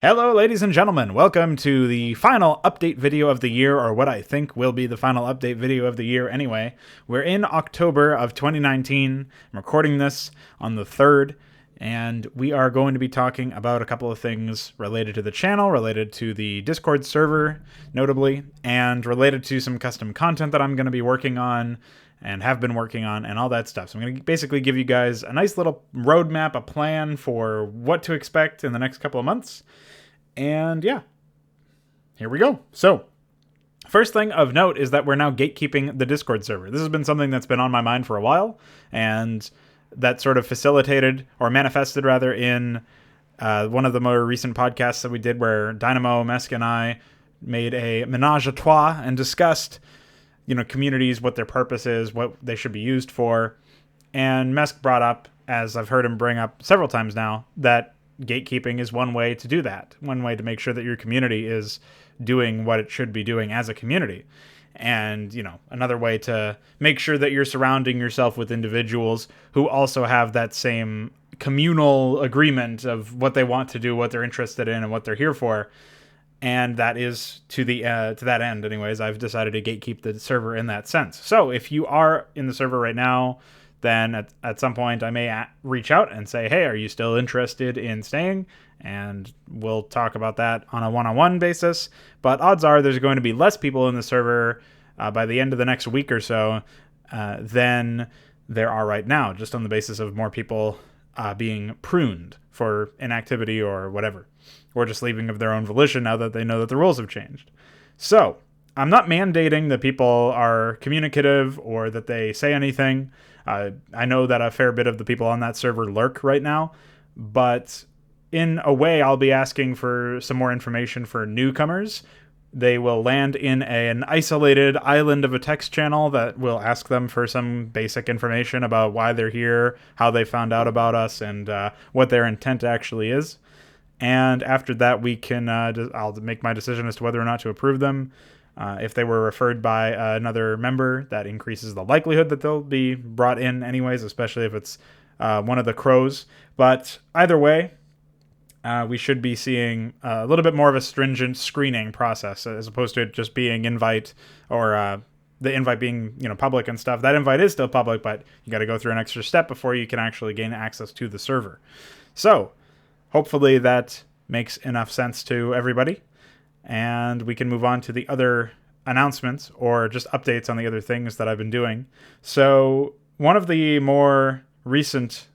Hello, ladies and gentlemen. Welcome to the final update video of the year, or what I think will be the final update video of the year anyway. We're in October of 2019. I'm recording this on the 3rd, and we are going to be talking about a couple of things related to the channel, related to the Discord server, notably, and related to some custom content that I'm going to be working on and have been working on and all that stuff. So I'm going to basically give you guys a nice little roadmap, a plan for what to expect in the next couple of months. And yeah, here we go. So first thing of note is that we're now gatekeeping the Discord server. This has been something that's been on my mind for a while, and that sort of facilitated, or manifested rather, in one of the more recent podcasts that we did where Dynamo, Mesk, and I made a menage a trois and discussed, communities, what their purpose is, what they should be used for. And Mesk brought up, as I've heard him bring up several times now, that gatekeeping is one way to do that. One way to make sure that your community is doing what it should be doing as a community. And, another way to make sure that you're surrounding yourself with individuals who also have that same communal agreement of what they want to do, what they're interested in, and what they're here for. And that is to that end, anyways. I've decided to gatekeep the server in that sense. So if you are in the server right now, then at some point I may reach out and say, hey, are you still interested in staying? And we'll talk about that on a one-on-one basis. But odds are there's going to be less people in the server by the end of the next week or so than there are right now, just on the basis of more people being pruned for inactivity or whatever, or just leaving of their own volition now that they know that the rules have changed. So I'm not mandating that people are communicative or that they say anything. I know that a fair bit of the people on that server lurk right now, but in a way, I'll be asking for some more information for newcomers. They will land in an isolated island of a text channel that will ask them for some basic information about why they're here, how they found out about us, and what their intent actually is. And after that, we can I'll make my decision as to whether or not to approve them. If they were referred by another member, that increases the likelihood that they'll be brought in anyways, especially if it's one of the crows. But either way, we should be seeing a little bit more of a stringent screening process as opposed to it just being invite, or the invite being public and stuff. That invite is still public, but you got to go through an extra step before you can actually gain access to the server. So hopefully that makes enough sense to everybody. And we can move on to the other announcements or just updates on the other things that I've been doing. So one of the more recent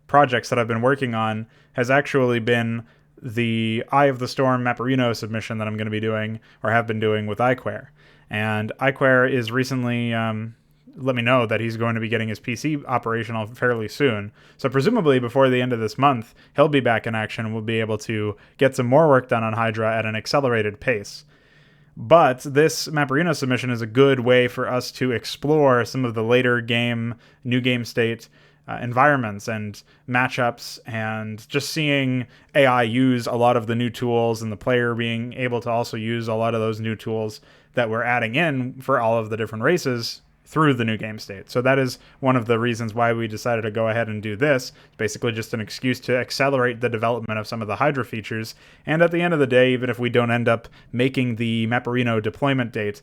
projects that I've been working on has actually been the Eye of the Storm Mapperino submission that I'm going to be doing, or have been doing, with iQuare. And iQuare is recently let me know that he's going to be getting his PC operational fairly soon. So presumably before the end of this month, he'll be back in action and we'll be able to get some more work done on Hydra at an accelerated pace. But this Mapperino submission is a good way for us to explore some of the later game, new game state environments and matchups, and just seeing AI use a lot of the new tools and the player being able to also use a lot of those new tools that we're adding in for all of the different races through the new game state. So that is one of the reasons why we decided to go ahead and do this. It's basically just an excuse to accelerate the development of some of the Hydra features. And at the end of the day, even if we don't end up making the Mapperino deployment date,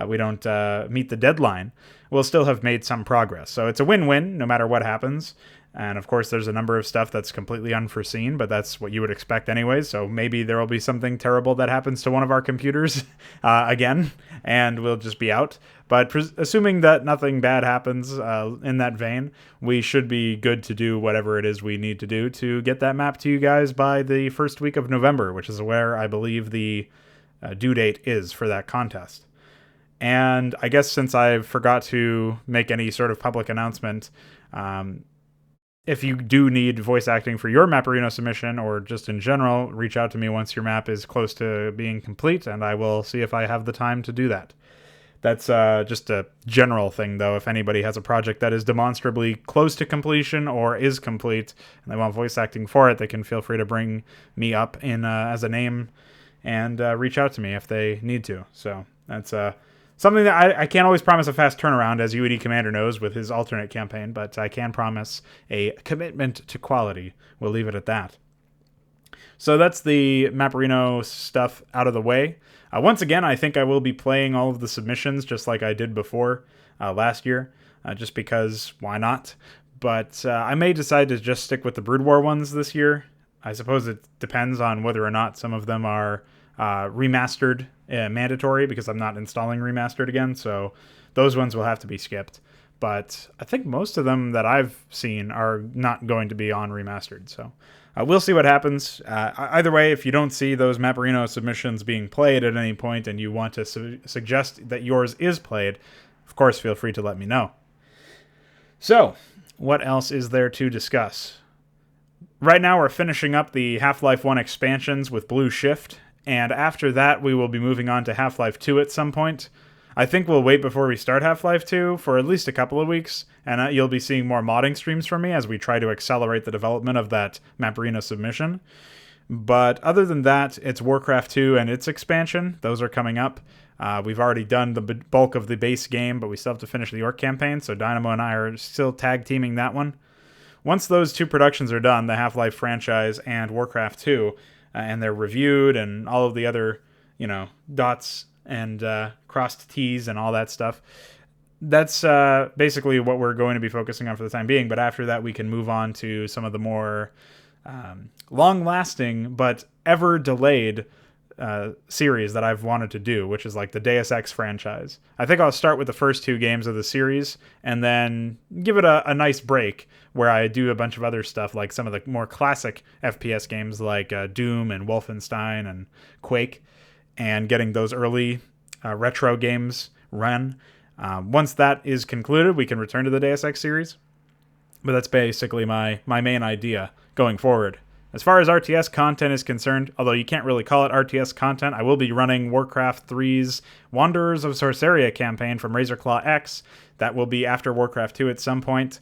we don't meet the deadline, we'll still have made some progress. So it's a win-win no matter what happens. And of course, there's a number of stuff that's completely unforeseen, but that's what you would expect anyways. So maybe there will be something terrible that happens to one of our computers again, and we'll just be out. But assuming that nothing bad happens in that vein, we should be good to do whatever it is we need to do to get that map to you guys by the first week of November, which is where I believe the due date is for that contest. And I guess since I forgot to make any sort of public announcement, if you do need voice acting for your Mapperino submission, or just in general, reach out to me once your map is close to being complete, and I will see if I have the time to do that. That's just a general thing, though. If anybody has a project that is demonstrably close to completion or is complete, and they want voice acting for it, they can feel free to bring me up in as a name and reach out to me if they need to. So that's something that I can't always promise a fast turnaround, as UED Commander knows with his alternate campaign, but I can promise a commitment to quality. We'll leave it at that. So that's the Mapperino stuff out of the way. Once again, I think I will be playing all of the submissions just like I did before last year, just because why not? But I may decide to just stick with the Brood War ones this year. I suppose it depends on whether or not some of them are remastered mandatory, because I'm not installing remastered again, so those ones will have to be skipped. But I think most of them that I've seen are not going to be on remastered, so we'll see what happens. Either way, if you don't see those Mapperino submissions being played at any point and you want to suggest that yours is played, of course, feel free to let me know. So, what else is there to discuss? Right now, we're finishing up the Half-Life 1 expansions with Blue Shift, and after that, we will be moving on to Half-Life 2 at some point. I think we'll wait before we start Half-Life 2 for at least a couple of weeks, and you'll be seeing more modding streams from me as we try to accelerate the development of that Mapperino submission. But other than that, it's Warcraft 2 and its expansion. Those are coming up. We've already done the bulk of the base game, but we still have to finish the Orc campaign, so Dynamo and I are still tag-teaming that one. Once those two productions are done, the Half-Life franchise and Warcraft 2, and they're reviewed and all of the other, dots and crossed T's and all that stuff, that's basically what we're going to be focusing on for the time being. But after that, we can move on to some of the more long-lasting but ever-delayed series that I've wanted to do, which is like the Deus Ex franchise. I think I'll start with the first two games of the series and then give it a nice break where I do a bunch of other stuff, like some of the more classic FPS games like Doom and Wolfenstein and Quake, and getting those early retro games run. Once that is concluded, we can return to the Deus Ex series. But that's basically my main idea going forward. As far as RTS content is concerned, although you can't really call it RTS content, I will be running Warcraft 3's Wanderers of Sorceria campaign from Razorclaw X. That will be after Warcraft 2 at some point.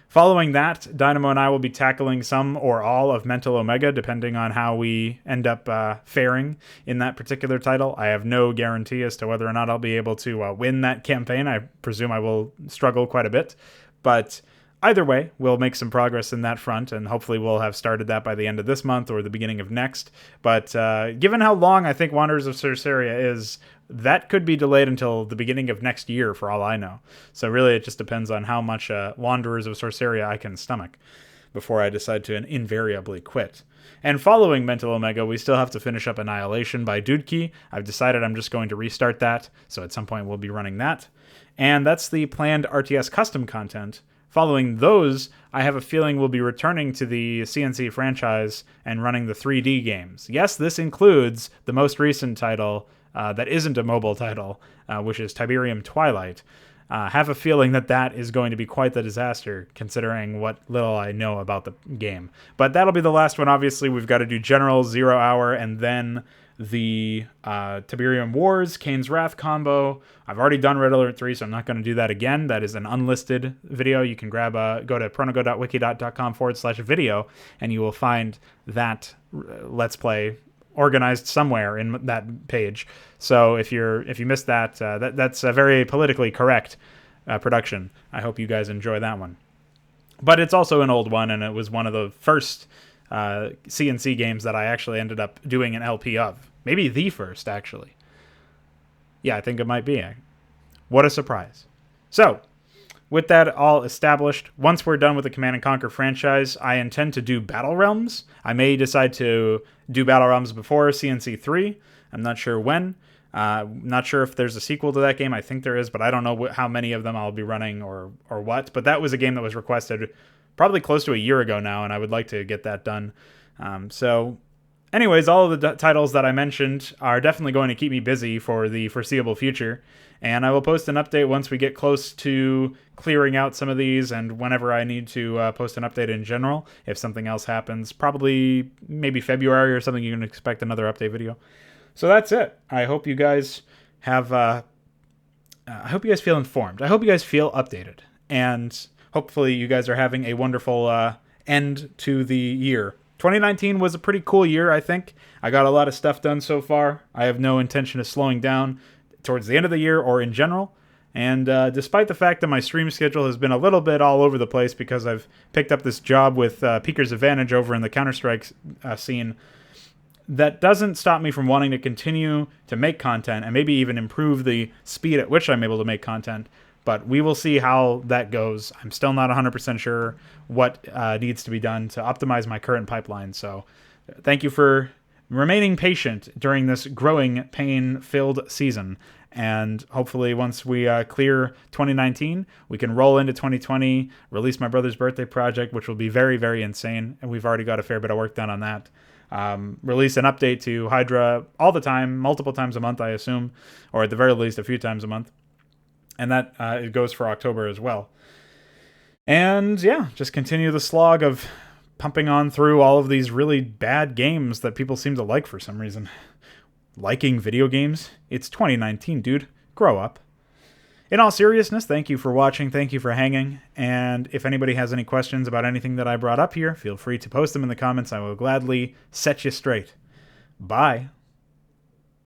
Following that, Dynamo and I will be tackling some or all of Mental Omega, depending on how we end up faring in that particular title. I have no guarantee as to whether or not I'll be able to win that campaign. I presume I will struggle quite a bit, but either way, we'll make some progress in that front, and hopefully we'll have started that by the end of this month or the beginning of next. But given how long I think Wanderers of Sorceria is, that could be delayed until the beginning of next year for all I know. So really it just depends on how much Wanderers of Sorceria I can stomach before I decide to invariably quit. And following Mental Omega, we still have to finish up Annihilation by Dudekey. I've decided I'm just going to restart that, so at some point we'll be running that. And that's the planned RTS custom content. Following those, I have a feeling we'll be returning to the CNC franchise and running the 3D games. Yes, this includes the most recent title that isn't a mobile title, which is Tiberium Twilight. Have a feeling that is going to be quite the disaster, considering what little I know about the game. But that'll be the last one. Obviously, we've got to do General, Zero Hour, and then the Tiberium Wars, Kane's Wrath combo. I've already done Red Alert 3, so I'm not going to do that again. That is an unlisted video. You can go to pronogo.wiki.com/video, and you will find that Let's Play organized somewhere in that page. So if you missed that, that's a very politically correct production. I hope you guys enjoy that one. But it's also an old one, and it was one of the first CNC games that I actually ended up doing an LP of. Maybe the first, actually. Yeah, I think it might be. What a surprise. So, with that all established, once we're done with the Command & Conquer franchise, I intend to do Battle Realms. I may decide to do Battle Realms before CNC 3. I'm not sure when. Not sure if there's a sequel to that game. I think there is, but I don't know how many of them I'll be running or what. But that was a game that was requested probably close to a year ago now, and I would like to get that done. So anyways, all of the titles that I mentioned are definitely going to keep me busy for the foreseeable future, and I will post an update once we get close to clearing out some of these, and whenever I need to post an update in general, if something else happens, probably maybe February or something, you can expect another update video. So that's it. I hope you guys have, I hope you guys feel informed. I hope you guys feel updated, and hopefully you guys are having a wonderful end to the year. 2019 was a pretty cool year, I think. I got a lot of stuff done so far. I have no intention of slowing down towards the end of the year or in general. And despite the fact that my stream schedule has been a little bit all over the place because I've picked up this job with Peeker's Advantage over in the Counter-Strike scene, that doesn't stop me from wanting to continue to make content and maybe even improve the speed at which I'm able to make content. But we will see how that goes. I'm still not 100% sure what needs to be done to optimize my current pipeline. So thank you for remaining patient during this growing pain-filled season. And hopefully once we clear 2019, we can roll into 2020, release my brother's birthday project, which will be very, very insane. And we've already got a fair bit of work done on that. Release an update to Hydra all the time, multiple times a month, I assume, or at the very least a few times a month. And that it goes for October as well. And yeah, just continue the slog of pumping on through all of these really bad games that people seem to like for some reason. Liking video games? It's 2019, dude. Grow up. In all seriousness, thank you for watching, thank you for hanging, and if anybody has any questions about anything that I brought up here, feel free to post them in the comments. I will gladly set you straight. Bye.